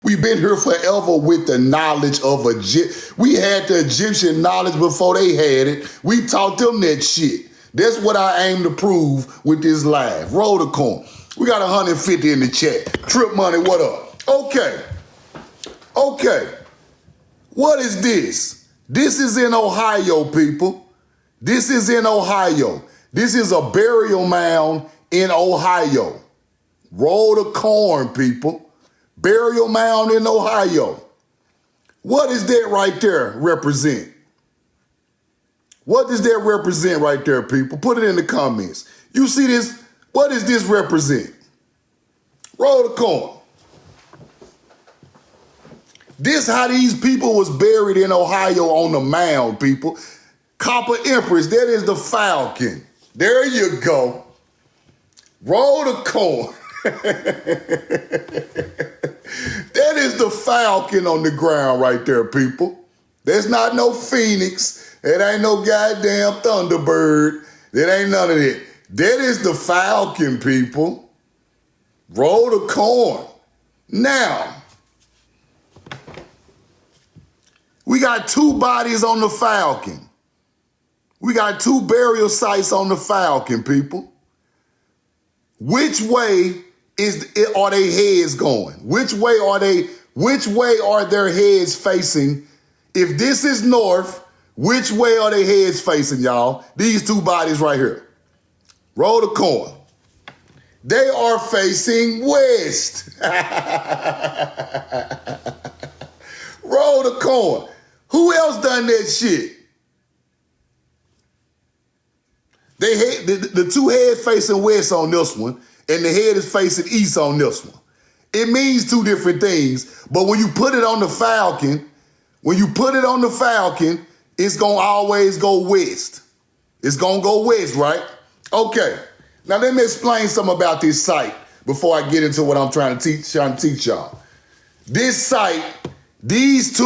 We've been here forever with the knowledge of we had the Egyptian knowledge before they had it. We taught them that shit. That's what I aim to prove with this live. Roll the coin. We got 150 in the chat. Trip Money, what up? Okay. What is this? This is in Ohio, people. This is in Ohio. This is a burial mound in Ohio. Roll the corn, people. Burial mound in Ohio. What does that right there represent? What does that represent right there, people? Put it in the comments. You see this? What does this represent? Roll the coin. This how these people was buried in Ohio on the mound, people. Copper Empress, that is the falcon. There you go. Roll the coin. That is the falcon on the ground right there, people. There's not no phoenix. It ain't no goddamn thunderbird. That ain't none of that. That is the falcon, people. Roll the coin. Now, we got two bodies on the falcon. We got two burial sites on the falcon, people. Which way are their heads going? Which way are their heads facing? If this is north, which way are their heads facing, y'all? These two bodies right here. Roll the coin. They are facing west. Roll the coin. Who else done that shit? The two heads facing west on this one, and the head is facing east on this one. It means two different things, but when you put it on the falcon, it's gonna always go west. It's gonna go west, right? Okay. Now let me explain something about this site before I get into what I'm trying to teach y'all. This site, these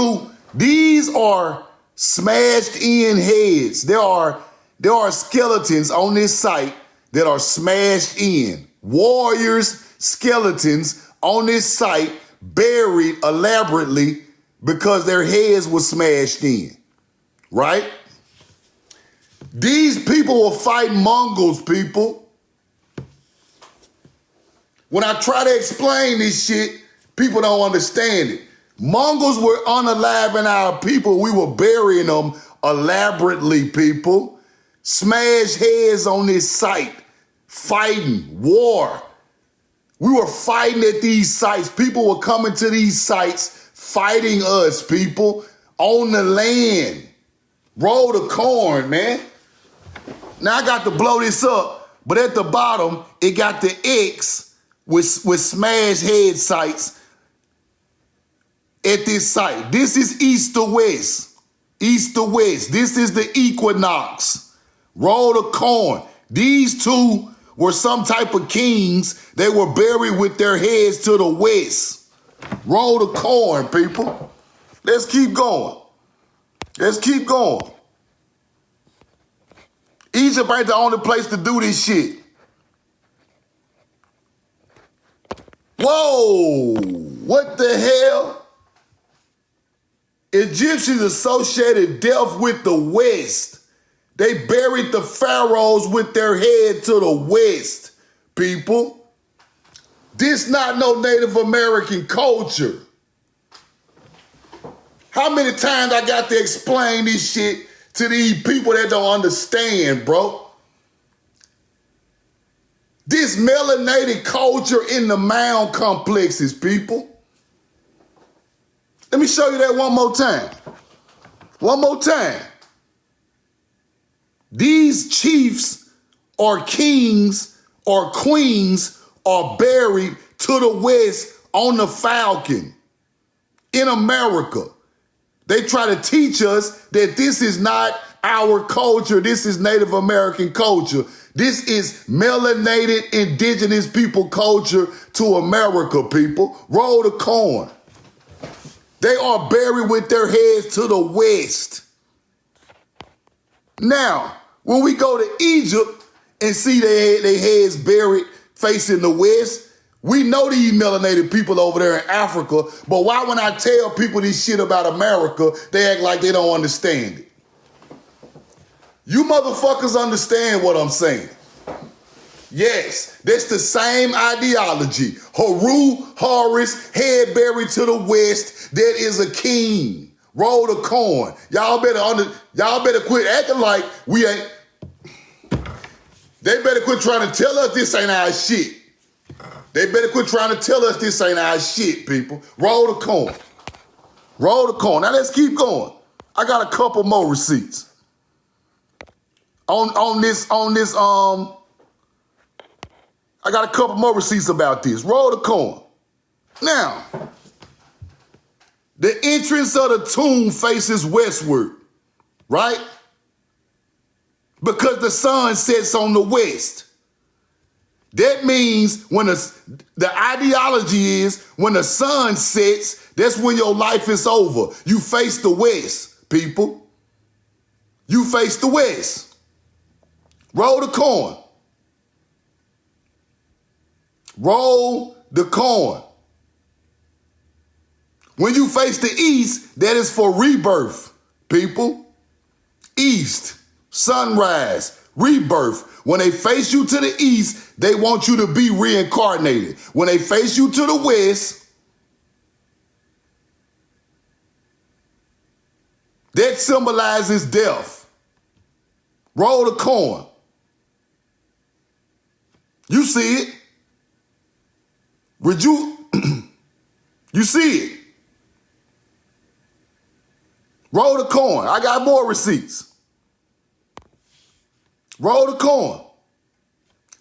are smashed in heads. There are skeletons on this site that are smashed in. Warriors' skeletons on this site buried elaborately because their heads were smashed in, right? These people were fighting Mongols, people. When I try to explain this shit, people don't understand it. Mongols were unaliving our people. We were burying them elaborately, people. Smash heads on this site. Fighting. War. We were fighting at these sites. People were coming to these sites fighting us, people. On the land. Roll the corn, man. Now I got to blow this up, but at the bottom, it got the X with smash head sites at this site. This is east to west. East to west. This is the equinox. Roll the corn. These two were some type of kings. They were buried with their heads to the west. Roll the corn, people. Let's keep going. Let's keep going. Egypt ain't the only place to do this shit. Whoa, what the hell? Egyptians associated death with the West. They buried the pharaohs with their head to the west, people. This not no Native American culture. How many times I got to explain this shit to these people that don't understand, bro? This melanated culture in the mound complexes, people. Let me show you that one more time. One more time. These chiefs or kings or queens are buried to the west on the Falcon in America. They try to teach us that this is not our culture. This is Native American culture. This is melanated indigenous people culture to America, people. Roll the corn. They are buried with their heads to the west. Now, when we go to Egypt and see their heads buried facing the west, We know these melanated people over there in Africa, but why when I tell people this shit about America, they act like they don't understand it? You motherfuckers understand what I'm saying. Yes, that's the same ideology. Haru, Horus, head buried to the west, that is a king. Roll the coin. Y'all better quit acting like we ain't. They better quit trying to tell us this ain't our shit. They better quit trying to tell us this ain't our shit, people. Roll the coin. Roll the coin. Now let's keep going. I got a couple more receipts. On this, I got a couple more receipts about this. Roll the coin. Now, the entrance of the tomb faces westward, right? Because the sun sets on the west. That means when the ideology is when the sun sets, that's when your life is over. You face the west, people. You face the west. Roll the coin. Roll the coin. When you face the east, that is for rebirth, people. East, sunrise, rebirth. When they face you to the east, they want you to be reincarnated. When they face you to the west, that symbolizes death. Roll the coin. You see it. Would you? You see it. Roll the coin. I got more receipts. Roll the coin.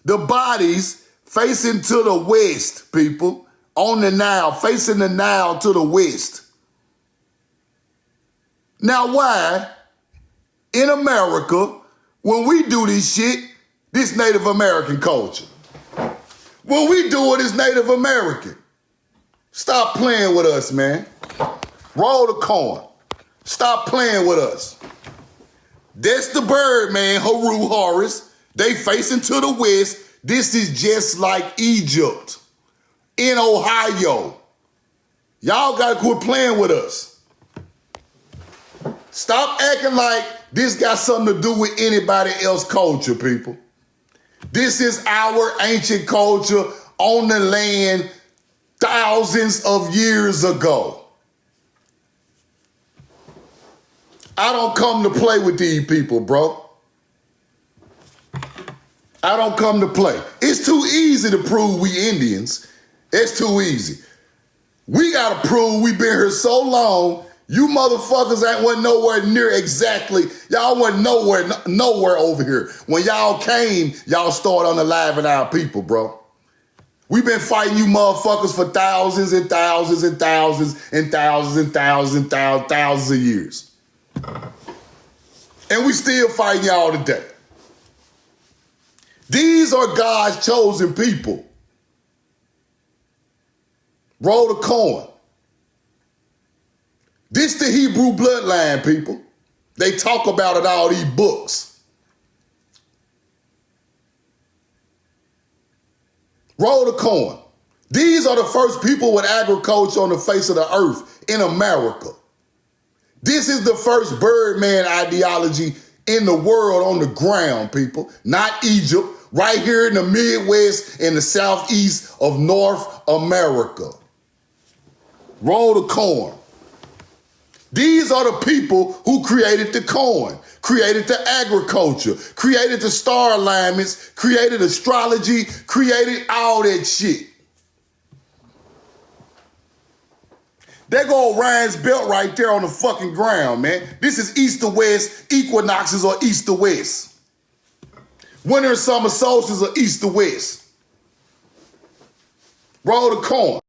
The bodies facing to the west, people, on the Nile, facing the Nile to the west. Now, why in America, when we do this shit, this Native American culture? When we do it, it's Native American. Stop playing with us, man. Roll the coin. Stop playing with us. That's the bird, man, Haru, Horus. They facing to the west. This is just like Egypt in Ohio. Y'all got to quit playing with us. Stop acting like this got something to do with anybody else's culture, people. This is our ancient culture on the land thousands of years ago. I don't come to play with these people, bro. I don't come to play. It's too easy to prove we Indians. It's too easy. We got to prove we been here so long. You motherfuckers wasn't nowhere near exactly. Y'all wasn't nowhere over here. When y'all came, y'all started unaliving our people, bro. We've been fighting you motherfuckers for thousands and thousands and thousands and thousands and thousands and thousands of years. And we still fighting y'all today. These are God's chosen people. Roll the coin. This the Hebrew bloodline, people. They talk about it all these books. Roll the coin. These are the first people with agriculture on the face of the earth in America. This is the first Birdman ideology in the world on the ground, people. Not Egypt, right here in the Midwest and the Southeast of North America. Roll the coin. These are the people who created the coin, created the agriculture, created the star alignments, created astrology, created all that shit. There go Ryan's belt right there on the fucking ground, man. This is east to west, equinoxes or east to west. Winter and summer solstices are east to west. Roll the coin.